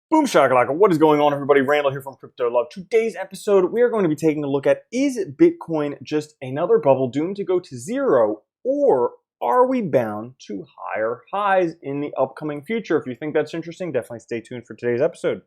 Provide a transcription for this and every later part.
Boom shakalaka, what is going on everybody? Randall here from Crypto Love. Today's episode, we are going to be taking a look at, is Bitcoin just another bubble doomed to go to zero, or are we bound to higher highs in the upcoming future? If you think that's interesting, definitely stay tuned for today's episode.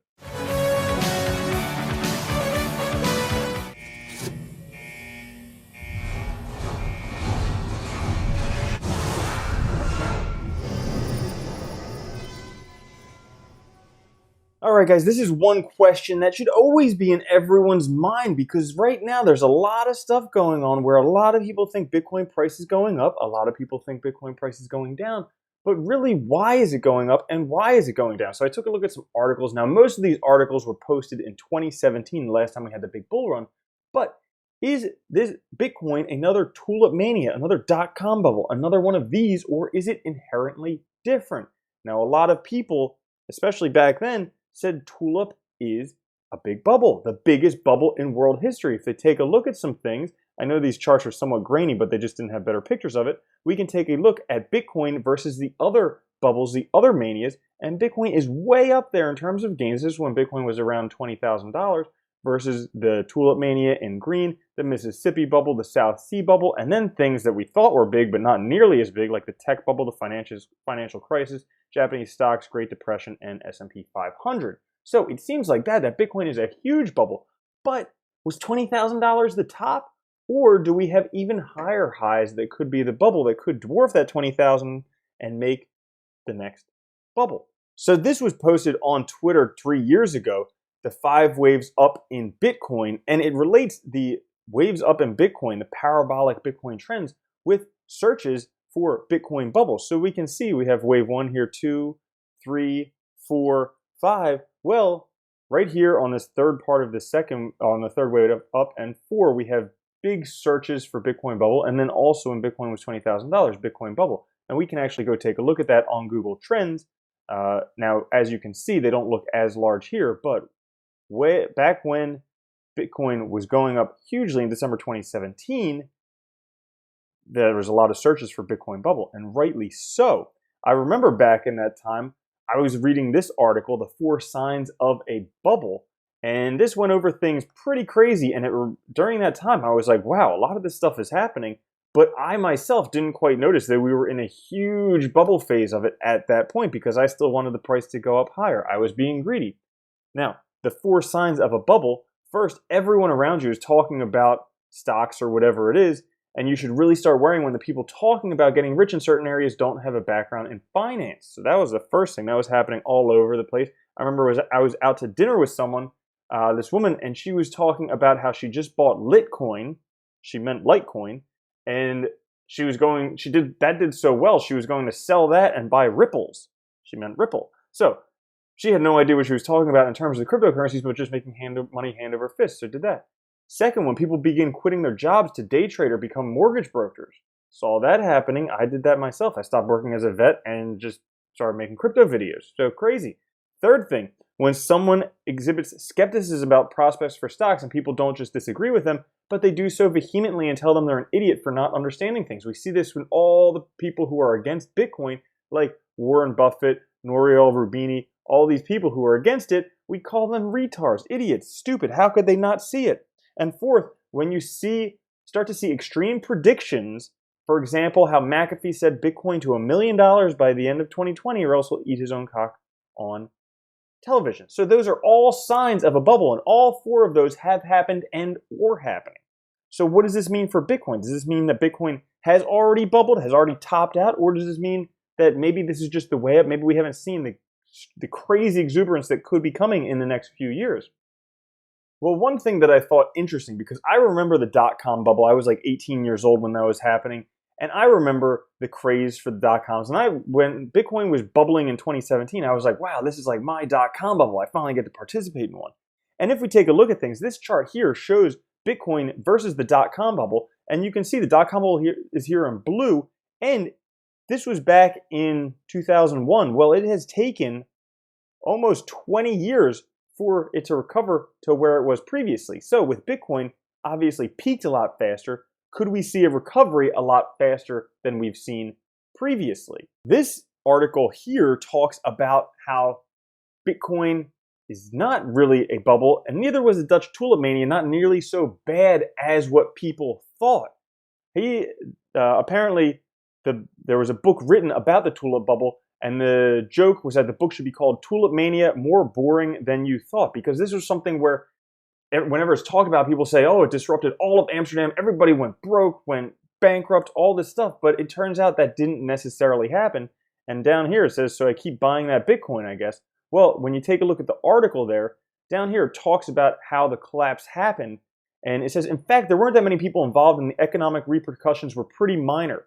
All right, guys, this is one question that should always be in everyone's mind because right now there's a lot of stuff going on where a lot of people think Bitcoin price is going up. A lot of people think Bitcoin price is going down. But really, why is it going up and why is it going down? So I took a look at some articles. Now, most of these articles were posted in 2017, the last time we had the big bull run. But is this Bitcoin another tulip mania, another dot-com bubble, another one of these, or is it inherently different? Now, a lot of people, especially back then, said tulip is a big bubble, the biggest bubble in world history. If they take a look at some things, I know these charts are somewhat grainy, but they just didn't have better pictures of it. We can take a look at Bitcoin versus the other bubbles, the other manias, and Bitcoin is way up there in terms of gains. This is when Bitcoin was around $20,000 versus the tulip mania in green, the Mississippi bubble, the South Sea bubble, and then things that we thought were big but not nearly as big, like the tech bubble, the financial crisis, Japanese stocks, Great Depression, and S&P 500. So it seems like that Bitcoin is a huge bubble. But was $20,000 the top? Or do we have even higher highs that could be the bubble that could dwarf that 20,000 and make the next bubble? So this was posted on Twitter 3 years ago, the 5 waves up in Bitcoin, and it relates the waves up in Bitcoin, the parabolic Bitcoin trends, with searches for Bitcoin bubbles. So we can see we have wave 1 here, 2, 3, 4, 5. Well, right here on this third part of the second, on the third wave up and 4, we have big searches for Bitcoin bubble, and then also when Bitcoin was $20,000, Bitcoin bubble. And we can actually go take a look at that on Google Trends. Now, as you can see, they don't look as large here, but way back when Bitcoin was going up hugely in December 2017, there was a lot of searches for Bitcoin bubble, and rightly so. I remember back in that time, I was reading this article, The 4 Signs of a Bubble, and this went over things pretty crazy, and during that time, I was like, wow, a lot of this stuff is happening, but I myself didn't quite notice that we were in a huge bubble phase of it at that point because I still wanted the price to go up higher. I was being greedy. Now, the 4 signs of a bubble, first, everyone around you is talking about stocks or whatever it is, and you should really start worrying when the people talking about getting rich in certain areas don't have a background in finance. So that was the first thing that was happening all over the place. I remember I was out to dinner with someone, this woman, and she was talking about how she just bought Litcoin. She meant Litecoin, and that did so well, she was going to sell that and buy Ripples. She meant Ripple. So she had no idea what she was talking about in terms of cryptocurrencies, but just making money hand over fist, so did that. Second, when people begin quitting their jobs to day trade or become mortgage brokers, saw that happening. I did that myself. I stopped working as a vet and just started making crypto videos. So crazy. Third thing, when someone exhibits skepticism about prospects for stocks and people don't just disagree with them, but they do so vehemently and tell them they're an idiot for not understanding things. We see this when all the people who are against Bitcoin, like Warren Buffett, Nouriel Roubini, all these people who are against it, we call them retards, idiots, stupid. How could they not see it? And fourth, when you start to see extreme predictions, for example, how McAfee said Bitcoin to $1 million by the end of 2020, or else he'll eat his own cock on television. So those are all signs of a bubble, and all 4 of those have happened and or happening. So what does this mean for Bitcoin? Does this mean that Bitcoin has already bubbled, has already topped out, or does this mean that maybe this is just the way up? Maybe we haven't seen the crazy exuberance that could be coming in the next few years. Well, one thing that I thought interesting, because I remember the dot-com bubble. I was like 18 years old when that was happening, and I remember the craze for the dot-coms. And when Bitcoin was bubbling in 2017, I was like, wow, this is like my dot-com bubble. I finally get to participate in one. And if we take a look at things, this chart here shows Bitcoin versus the dot-com bubble, and you can see the dot-com bubble is here in blue, and this was back in 2001. Well, it has taken almost 20 years for it to recover to where it was previously. So with Bitcoin, obviously peaked a lot faster. Could we see a recovery a lot faster than we've seen previously? This article here talks about how Bitcoin is not really a bubble, and neither was the Dutch tulip mania, not nearly so bad as what people thought. He apparently there was a book written about the tulip bubble, and the joke was that the book should be called Tulip Mania: More Boring Than You Thought, because this was something where whenever it's talked about, people say, "Oh, it disrupted all of Amsterdam. Everybody went broke, went bankrupt, all this stuff." But it turns out that didn't necessarily happen. And down here it says, "So I keep buying that Bitcoin, I guess." Well, when you take a look at the article there, down here it talks about how the collapse happened. And it says, in fact, there weren't that many people involved, and the economic repercussions were pretty minor.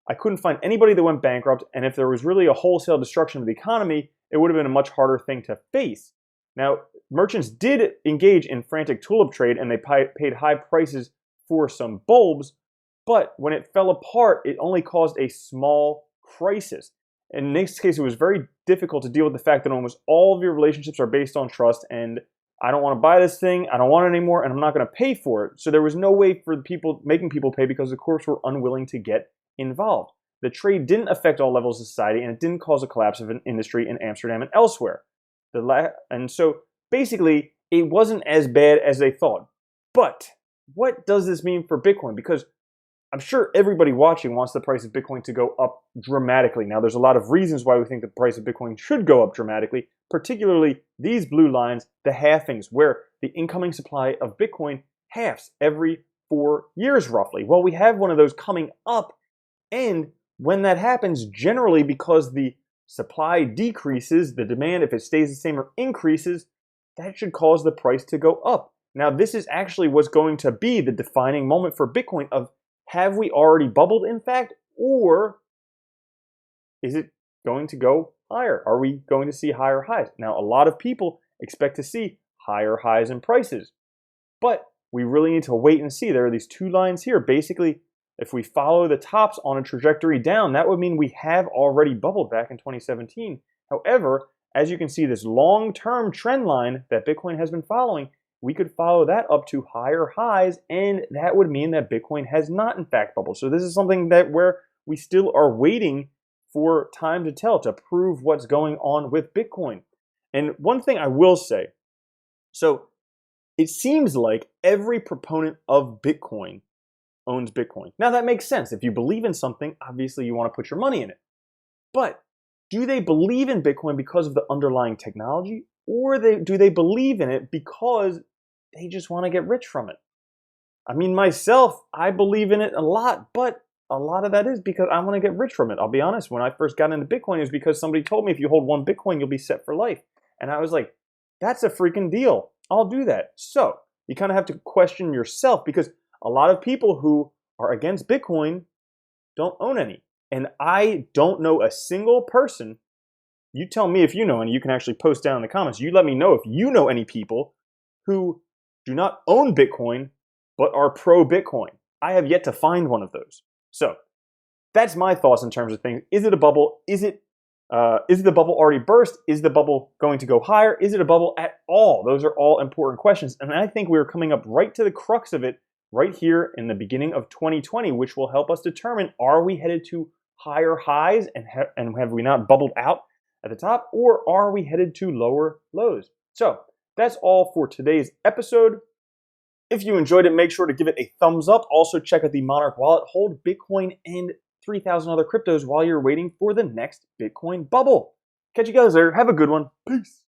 I couldn't find anybody that went bankrupt, and if there was really a wholesale destruction of the economy, it would have been a much harder thing to face. Now, merchants did engage in frantic tulip trade, and they paid high prices for some bulbs, but when it fell apart, it only caused a small crisis. In this case, it was very difficult to deal with the fact that almost all of your relationships are based on trust, and I don't want to buy this thing, I don't want it anymore, and I'm not going to pay for it. So there was no way for people making people pay because the courts were unwilling to get involved. The trade didn't affect all levels of society, and it didn't cause a collapse of an industry in Amsterdam and elsewhere. And so basically, it wasn't as bad as they thought. But what does this mean for Bitcoin? Because I'm sure everybody watching wants the price of Bitcoin to go up dramatically. Now, there's a lot of reasons why we think the price of Bitcoin should go up dramatically, particularly these blue lines, the halvings, where the incoming supply of Bitcoin halves every 4 years roughly. Well, we have one of those coming up, and when that happens, generally because the supply decreases, the demand, if it stays the same or increases, that should cause the price to go up. Now, this is actually what's going to be the defining moment for Bitcoin of, have we already bubbled, in fact, or is it going to go higher? Are we going to see higher highs? Now, a lot of people expect to see higher highs in prices, but we really need to wait and see. There are these two lines here. Basically, if we follow the tops on a trajectory down, that would mean we have already bubbled back in 2017. However, as you can see, this long-term trend line that Bitcoin has been following, we could follow that up to higher highs, and that would mean that Bitcoin has not in fact bubbled. So this is something that where we still are waiting for time to tell to prove what's going on with Bitcoin. And one thing I will say, so it seems like every proponent of Bitcoin owns Bitcoin. Now that makes sense. If you believe in something, obviously you want to put your money in it. But do they believe in Bitcoin because of the underlying technology, or do they believe in it because they just want to get rich from it? I mean, myself, I believe in it a lot, but a lot of that is because I want to get rich from it. I'll be honest, when I first got into Bitcoin, it was because somebody told me if you hold one Bitcoin, you'll be set for life. And I was like, that's a freaking deal. I'll do that. So you kind of have to question yourself, because a lot of people who are against Bitcoin don't own any. And I don't know a single person. You tell me if you know any. You can actually post down in the comments. You let me know if you know any people who do not own Bitcoin but are pro-Bitcoin. I have yet to find one of those. So that's my thoughts in terms of things. Is it a bubble? Is the bubble already burst? Is the bubble going to go higher? Is it a bubble at all? Those are all important questions. And I think we're coming up right to the crux of it right here in the beginning of 2020, which will help us determine, are we headed to higher highs and have we not bubbled out at the top, or are we headed to lower lows? So that's all for today's episode. If you enjoyed it, make sure to give it a thumbs up. Also check out the Monarch wallet. Hold Bitcoin and 3,000 other cryptos while you're waiting for the next Bitcoin bubble. Catch you guys there. Have a good one. Peace.